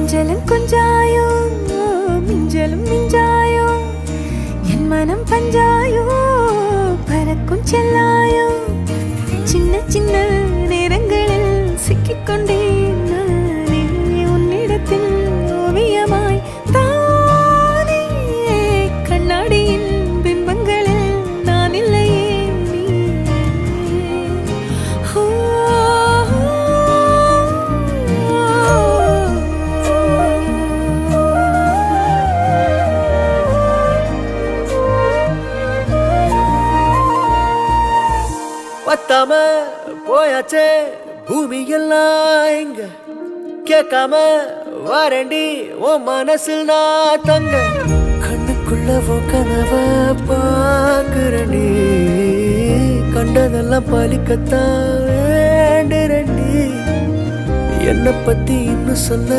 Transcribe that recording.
கொஞ்சலும் கொஞ்சாயோ மிஞ்சலும் மிஞ்சாயோ என் மனம் பஞ்சாயோ பறக்கும் செல்லாயோ சின்ன சின்ன நேரங்களில் சிக்கிக்கொண்டேன் நானே உன்னிடத்தில் ஓவியமாய் தானே கண்ணாடியின் பிம்பங்களில் நான் இல்லையே நீ பத்தாம போயாச்சே பூமி எல்லாம் இங்க கேட்காம வாரண்டி உன் மனசில் நான் தங்க கண்ணுக்குள்ள கனவ பாக்குறண்டி கண்டதெல்லாம் பலிக்கத்தான் வேண்டுறண்டி என்னை பத்தி இன்னும் சொல்ல